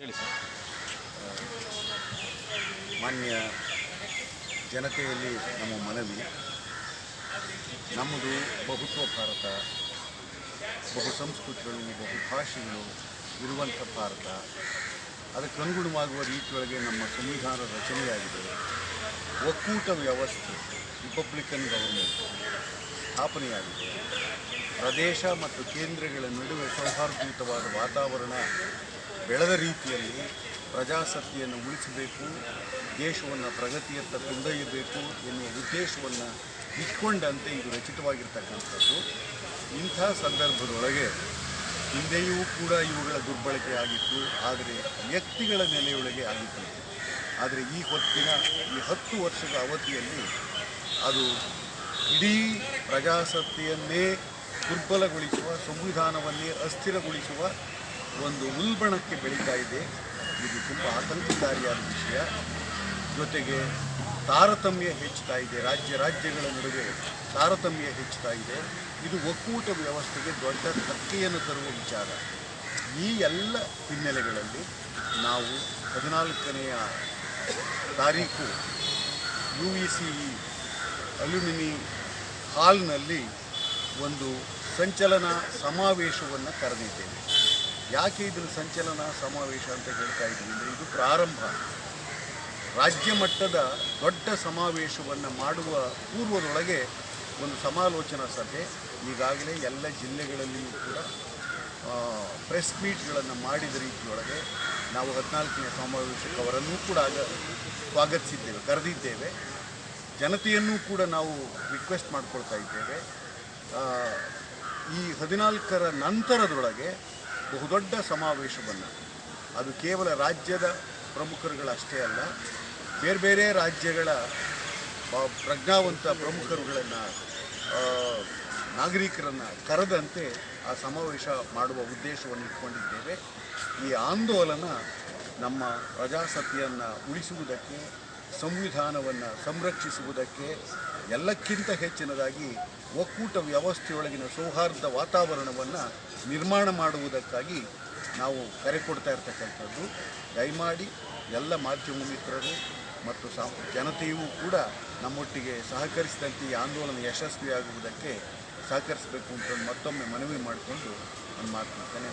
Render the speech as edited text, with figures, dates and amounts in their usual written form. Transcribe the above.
ಹೇಳಿ ಸರ್. ಮಾನ್ಯ ಜನತೆಯಲ್ಲಿ ನಮ್ಮ ಮನವಿ, ನಮ್ಮದು ಬಹುತ್ವ ಭಾರತ, ಬಹು ಸಂಸ್ಕೃತಿಗಳು, ಬಹುಭಾಷೆಗಳು ಇರುವಂಥ ಭಾರತ. ಅದಕ್ಕನುಗುಣವಾಗುವ ರೀತಿಯೊಳಗೆ ನಮ್ಮ ಸಂವಿಧಾನ ರಚನೆಯಾಗಿದೆ. ಒಕ್ಕೂಟ ವ್ಯವಸ್ಥೆ, ರಿಪಬ್ಲಿಕನ್ ಗವರ್ಮೆಂಟ್ ಸ್ಥಾಪನೆಯಾಗಿದೆ. ಪ್ರದೇಶ ಮತ್ತು ಕೇಂದ್ರಗಳ ನಡುವೆ ಸೌಹಾರ್ದಯುತವಾದ ವಾತಾವರಣ ಬೆಳೆದ ರೀತಿಯಲ್ಲಿ ಪ್ರಜಾಸತ್ತೆಯನ್ನು ಉಳಿಸಬೇಕು, ದೇಶವನ್ನು ಪ್ರಗತಿಯತ್ತ ಕೊಂಡೊಯ್ಯಬೇಕು ಎನ್ನುವ ಉದ್ದೇಶವನ್ನು ಇಟ್ಕೊಂಡಂತೆ ಇದು ರಚಿತವಾಗಿರ್ತಕ್ಕಂಥದ್ದು. ಇಂಥ ಸಂದರ್ಭದೊಳಗೆ ಹಿಂದೆಯೂ ಕೂಡ ಇವುಗಳ ದುರ್ಬಳಕೆ ಆಗಿತ್ತು, ಆದರೆ ವ್ಯಕ್ತಿಗಳ ನೆಲೆಯೊಳಗೆ ಆಗಿತ್ತು. ಆದರೆ ಈ 10 ವರ್ಷದ ಅವಧಿಯಲ್ಲಿ ಅದು ಇಡೀ ಪ್ರಜಾಸತ್ತೆಯನ್ನೇ ದುರ್ಬಲಗೊಳಿಸುವ, ಸಂವಿಧಾನವನ್ನೇ ಅಸ್ಥಿರಗೊಳಿಸುವ ಒಂದು ಉಲ್ಬಣಕ್ಕೆ ಬೆಳೀತಾ ಇದೆ. ಇದು ತುಂಬ ಆತಂಕಕಾರಿಯಾದ ವಿಷಯ. ಜೊತೆಗೆ ತಾರತಮ್ಯ ಹೆಚ್ಚುತ್ತಾ ಇದೆ, ರಾಜ್ಯಗಳ ನಡುವೆ ತಾರತಮ್ಯ ಹೆಚ್ಚುತ್ತಾ ಇದೆ. ಇದು ಒಕ್ಕೂಟ ವ್ಯವಸ್ಥೆಗೆ ದೊಡ್ಡ ಧಕ್ಕೆಯನ್ನು ತರುವ ವಿಚಾರ. ಈ ಎಲ್ಲ ಹಿನ್ನೆಲೆಗಳಲ್ಲಿ ನಾವು 14ನೇ ತಾರೀಕು UECE ಅಲ್ಯೂಮಿನಿ ಹಾಲ್ನಲ್ಲಿ ಒಂದು ಸಂಚಲನ ಸಮಾವೇಶವನ್ನು ಕರೆದಿದ್ದೇವೆ. ಯಾಕೆ ಇದನ್ನು ಸಂಚಲನ ಸಮಾವೇಶ ಅಂತ ಹೇಳ್ತಾ ಇದ್ದೀವಿ ಅಂದರೆ, ಇದು ಪ್ರಾರಂಭ. ರಾಜ್ಯ ಮಟ್ಟದ ದೊಡ್ಡ ಸಮಾವೇಶವನ್ನು ಮಾಡುವ ಪೂರ್ವದೊಳಗೆ ಒಂದು ಸಮಾಲೋಚನಾ ಸಭೆ ಈಗಾಗಲೇ ಎಲ್ಲ ಜಿಲ್ಲೆಗಳಲ್ಲಿಯೂ ಕೂಡ ಪ್ರೆಸ್ ಮೀಟ್ಗಳನ್ನು ಮಾಡಿದ ರೀತಿಯೊಳಗೆ ನಾವು 14ನೇ ಸಮಾವೇಶಕ್ಕೆ ಅವರನ್ನೂ ಕೂಡ ಸ್ವಾಗತಿಸಿದ್ದೇವೆ, ಕರೆದಿದ್ದೇವೆ. ಜನತೆಯನ್ನೂ ಕೂಡ ನಾವು ರಿಕ್ವೆಸ್ಟ್ ಮಾಡ್ಕೊಳ್ತಾ ಇದ್ದೇವೆ. ಈ 14ರ ನಂತರದೊಳಗೆ ಬಹುದೊಡ್ಡ ಸಮಾವೇಶವನ್ನು, ಅದು ಕೇವಲ ರಾಜ್ಯದ ಪ್ರಮುಖರುಗಳಷ್ಟೇ ಅಲ್ಲ, ಬೇರೆ ಬೇರೆ ರಾಜ್ಯಗಳ ಪ್ರಜ್ಞಾವಂತ ಪ್ರಮುಖರುಗಳನ್ನು, ನಾಗರಿಕರನ್ನು ಕರೆದಂತೆ ಆ ಸಮಾವೇಶ ಮಾಡುವ ಉದ್ದೇಶವನ್ನು ಇಟ್ಕೊಂಡಿದ್ದೇವೆ. ಈ ಆಂದೋಲನ ನಮ್ಮ ಪ್ರಜಾಸತ್ತೆಯನ್ನು ಉಳಿಸುವುದಕ್ಕೆ, ಸಂವಿಧಾನವನ್ನು ಸಂರಕ್ಷಿಸುವುದಕ್ಕೆ, ಎಲ್ಲಕ್ಕಿಂತ ಹೆಚ್ಚಿನದಾಗಿ ಒಕ್ಕೂಟ ವ್ಯವಸ್ಥೆಯೊಳಗಿನ ಸೌಹಾರ್ದ ವಾತಾವರಣವನ್ನು ನಿರ್ಮಾಣ ಮಾಡುವುದಕ್ಕಾಗಿ ನಾವು ಕರೆ ಕೊಡ್ತಾ ಇರ್ತಕ್ಕಂಥದ್ದು. ದಯಮಾಡಿ ಎಲ್ಲ ಮಾಧ್ಯಮ ಮಿತ್ರರು ಮತ್ತು ಜನತೆಯೂ ಕೂಡ ನಮ್ಮೊಟ್ಟಿಗೆ ಸಹಕರಿಸಿದಂತೆ ಈ ಆಂದೋಲನ ಯಶಸ್ವಿಯಾಗುವುದಕ್ಕೆ ಸಹಕರಿಸಬೇಕು ಅಂತ ಮತ್ತೊಮ್ಮೆ ಮನವಿ ಮಾಡಿಕೊಂಡು ನನ್ನ ಮಾತನ್ನು